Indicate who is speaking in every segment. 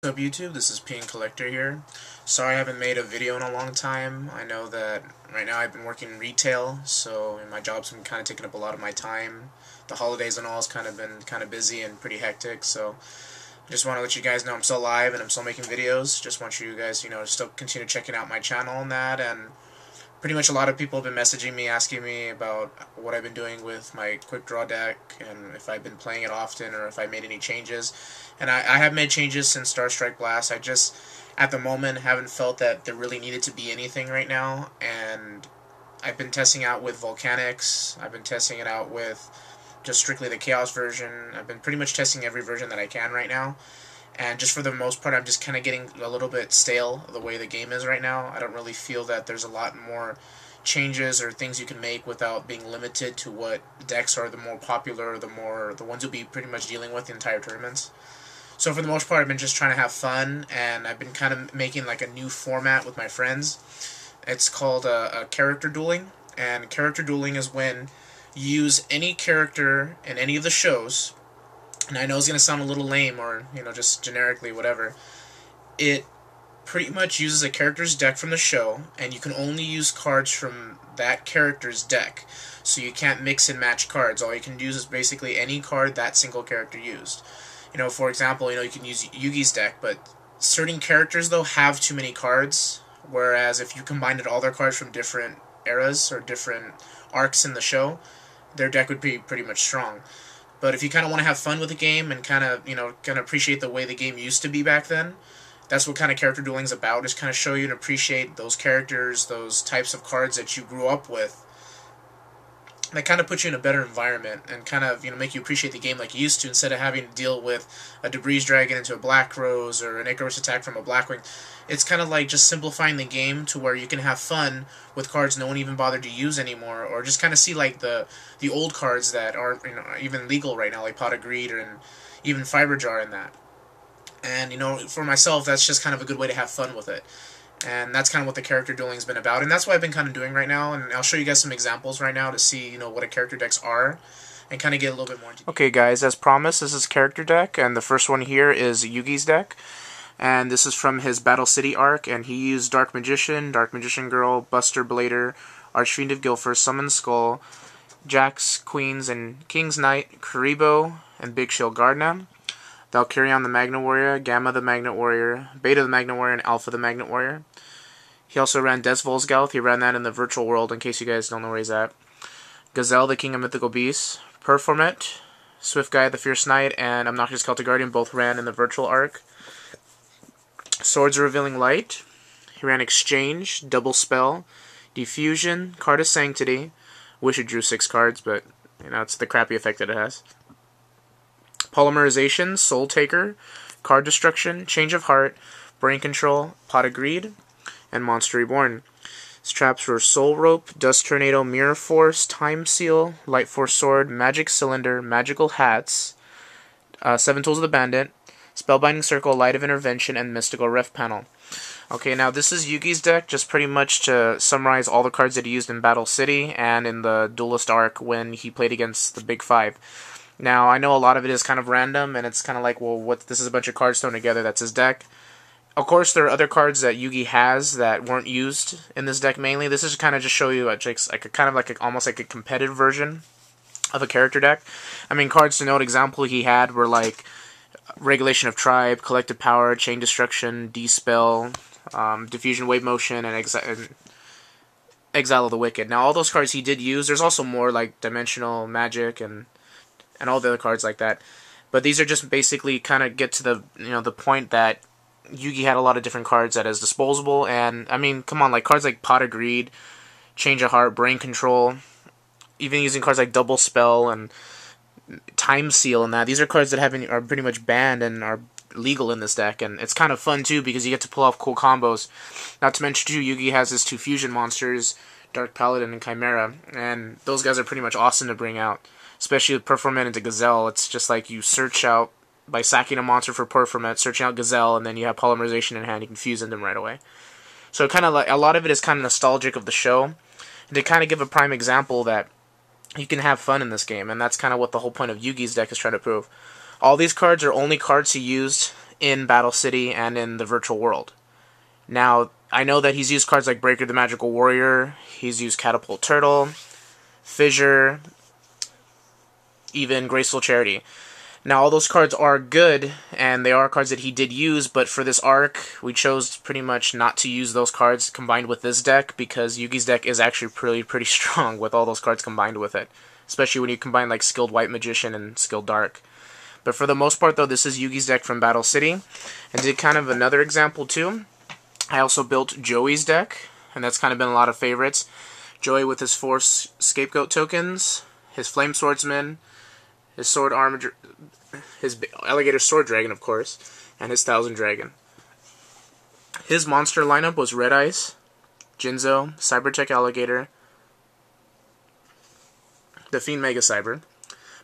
Speaker 1: What's up YouTube, this is Pncollector here. Sorry I haven't made a video in a long time. I know that right now I've been working in retail, so my job's been kind of taking up a lot of my time. The holidays and all has kind of been kind of busy and pretty hectic, so I just want to let you guys know I'm still alive and I'm still making videos. Just want you guys, to still continue checking out my channel and that, and pretty much a lot of people have been messaging me, asking me about what I've been doing with my quick draw deck, and if I've been playing it often, or if I made any changes. And I have made changes since Star Strike Blast. I just, at the moment, haven't felt that there really needed to be anything right now, and I've been testing out with Volcanics, I've been testing it out with just strictly the Chaos version. I've been pretty much testing every version that I can right now. And just for the most part, I'm just kind of getting a little bit stale the way the game is right now. I don't really feel that there's a lot more changes or things you can make without being limited to what decks are the more popular, the ones you'll be pretty much dealing with the entire tournaments. So for the most part, I've been just trying to have fun, and I've been kind of making like a new format with my friends. It's called a character dueling, and character dueling is when you use any character in any of the shows. And I know it's going to sound a little lame, or, just generically, whatever. It pretty much uses a character's deck from the show, and you can only use cards from that character's deck. So you can't mix and match cards. All you can use is basically any card that single character used. For example, you can use Yugi's deck, but certain characters, though, have too many cards, whereas if you combined all their cards from different eras or different arcs in the show, their deck would be pretty much strong. But if you kind of want to have fun with the game and kind of appreciate the way the game used to be back then, that's what kind of character dueling is about. Just kind of show you and appreciate those characters, those types of cards that you grew up with. That kind of puts you in a better environment and kind of make you appreciate the game like you used to, instead of having to deal with a Debris Dragon into a Black Rose or an Icarus attack from a Blackwing. It's kind of like just simplifying the game to where you can have fun with cards no one even bothered to use anymore, or just kind of see like the old cards that aren't even legal right now, like Pot of Greed and even Fiber Jar and that. And for myself, that's just kind of a good way to have fun with it. And that's kind of what the character dueling has been about, and that's what I've been kind of doing right now. And I'll show you guys some examples right now to see what a character decks are, and kind of get a little bit more into. Okay, guys, as promised, this is character deck, and the first one here is Yugi's deck, and this is from his Battle City arc, and he used Dark Magician Girl, Buster Blader, Archfiend of Guilford, Summon Skull, Jacks, Queens, and King's Knight, Karibo, and Big Shield Gardna, Valkyrion the Magnet Warrior, Gamma the Magnet Warrior, Beta the Magnet Warrior, and Alpha the Magnet Warrior. He also ran Des Volsgauth. He ran that in the virtual world, in case you guys don't know where he's at. Gazelle, the King of Mythical Beasts. Performet, Swift Guy, the Fierce Knight, and Obnoxious Celtic Guardian both ran in the virtual arc. Swords of Revealing Light. He ran Exchange, Double Spell, Diffusion, Card of Sanctity. Wish it drew 6 cards, but it's the crappy effect that it has. Polymerization, Soul Taker, Card Destruction, Change of Heart, Brain Control, Pot of Greed, and Monster Reborn. His traps were Soul Rope, Dust Tornado, Mirror Force, Time Seal, Light Force Sword, Magic Cylinder, Magical Hats, 7 Tools of the Bandit, Spellbinding Circle, Light of Intervention, and Mystical Ref Panel. Okay, now this is Yugi's deck, just pretty much to summarize all the cards that he used in Battle City and in the Duelist arc when he played against the Big Five. Now, I know a lot of it is kind of random, and it's kind of like, well, this is a bunch of cards thrown together, that's his deck. Of course, there are other cards that Yugi has that weren't used in this deck mainly. This is kind of just show you almost like a competitive version of a character deck. I mean, cards to note example he had were like Regulation of Tribe, Collective Power, Chain Destruction, Dispel, Diffusion, Wave Motion, and Exile of the Wicked. Now, all those cards he did use. There's also more like Dimensional Magic and all the other cards like that. But these are just basically kind of get to the the point that Yugi had a lot of different cards at his disposal, and I mean, come on, like cards like Pot of Greed, Change of Heart, Brain Control, even using cards like Double Spell and Time Seal and that. These are cards that are pretty much banned and are legal in this deck, and it's kind of fun too because you get to pull off cool combos. Not to mention too, Yugi has his 2 fusion monsters, Dark Paladin and Chimera, and those guys are pretty much awesome to bring out, especially with Performet into Gazelle. It's just like you search out by sacking a monster for Performet, searching out Gazelle, and then you have Polymerization in hand, you can fuse into them right away. So kind of like a lot of it is kind of nostalgic of the show, and to kind of give a prime example that you can have fun in this game, and that's kind of what the whole point of Yugi's deck is trying to prove. All these cards are only cards he used in Battle City and in the virtual world. Now, I know that he's used cards like Breaker the Magical Warrior, he's used Catapult Turtle, Fissure, even Graceful Charity. Now, all those cards are good, and they are cards that he did use, but for this arc, we chose pretty much not to use those cards combined with this deck, because Yugi's deck is actually pretty strong with all those cards combined with it, especially when you combine like Skilled White Magician and Skilled Dark. But for the most part, though, this is Yugi's deck from Battle City, and did kind of another example, too. I also built Joey's deck, and that's kind of been a lot of favorites. Joey with his 4 Scapegoat tokens, his Flame Swordsman, his Sword Armor, his Alligator Sword Dragon, of course, and his Thousand Dragon. His monster lineup was Red Ice, Jinzo, Cybertech Alligator, the Fiend Mega Cyber,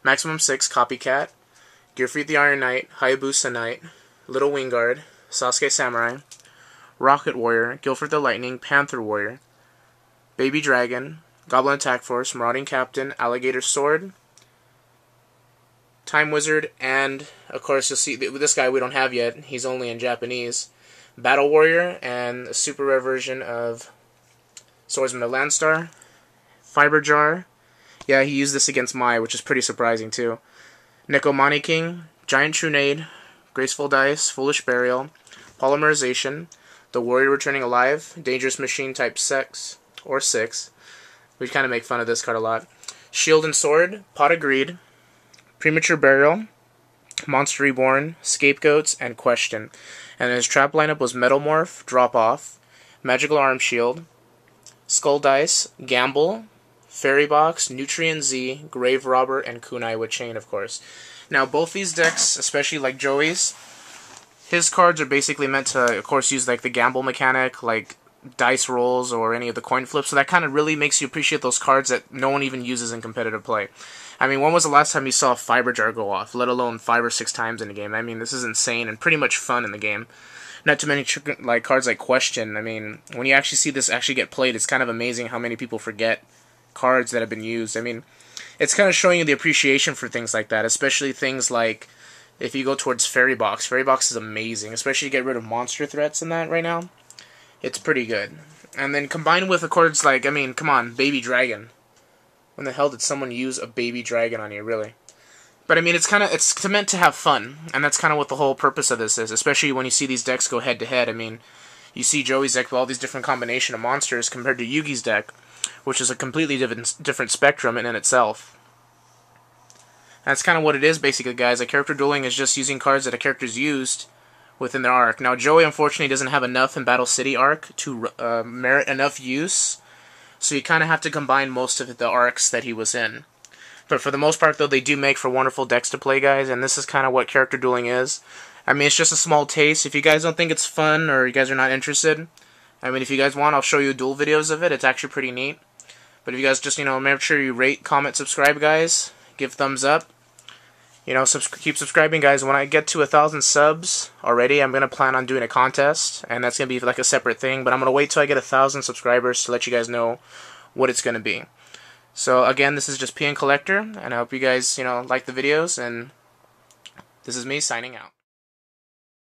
Speaker 1: Maximum 6 Copycat, Gearfried the Iron Knight, Hayabusa Knight, Little Wingard, Sasuke Samurai, Rocket Warrior, Guilford the Lightning, Panther Warrior, Baby Dragon, Goblin Attack Force, Marauding Captain, Alligator Sword, Time Wizard, and, of course, you'll see, this guy we don't have yet, he's only in Japanese, Battle Warrior, and a super rare version of Swordsman of Landstar, Fiber Jar, yeah, he used this against Mai, which is pretty surprising, too, Necomani King, Giant Trunade, Graceful Dice, Foolish Burial, Polymerization, the Warrior Returning Alive, Dangerous Machine type 6, or 6. We kind of make fun of this card a lot. Shield and Sword, Pot of Greed, Premature Burial, Monster Reborn, Scapegoats, and Question. And his trap lineup was Metalmorph, Drop Off, Magical Arm Shield, Skull Dice, Gamble, Fairy Box, Nutrient Z, Grave Robber, and Kunai with Chain, of course. Now, both these decks, especially like Joey's, his cards are basically meant to, of course, use like the gamble mechanic, like dice rolls or any of the coin flips, so that kind of really makes you appreciate those cards that no one even uses in competitive play. I mean, when was the last time you saw a Fiber Jar go off, let alone 5 or 6 times in a game? I mean, this is insane and pretty much fun in the game. Not too many like cards like Question. I mean, when you actually see this actually get played, it's kind of amazing how many people forget cards that have been used. I mean, it's kind of showing you the appreciation for things like that, especially things like if you go towards Fairy Box. Fairy Box is amazing, especially to get rid of monster threats in that right now. It's pretty good. And then combined with the cards like, I mean, come on, Baby Dragon. When the hell did someone use a Baby Dragon on you, really? But I mean, it's meant to have fun, and that's kind of what the whole purpose of this is, especially when you see these decks go head to head. I mean, you see Joey's deck with all these different combination of monsters compared to Yugi's deck, which is a completely different spectrum in itself. That's kind of what it is, basically, guys. A character dueling is just using cards that a character's used within their arc. Now, Joey, unfortunately, doesn't have enough in Battle City arc to merit enough use, so you kind of have to combine most of the arcs that he was in. But for the most part, though, they do make for wonderful decks to play, guys, and this is kind of what character dueling is. I mean, it's just a small taste. If you guys don't think it's fun or you guys are not interested, I mean, if you guys want, I'll show you duel videos of it. It's actually pretty neat. But if you guys just, make sure you rate, comment, subscribe, guys. Give thumbs up. Keep subscribing, guys. When I get to 1,000 subs already, I'm going to plan on doing a contest, and that's going to be like a separate thing, but I'm going to wait till I get 1,000 subscribers to let you guys know what it's going to be. So, again, this is just Pncollector, and I hope you guys, like the videos, and this is me signing out.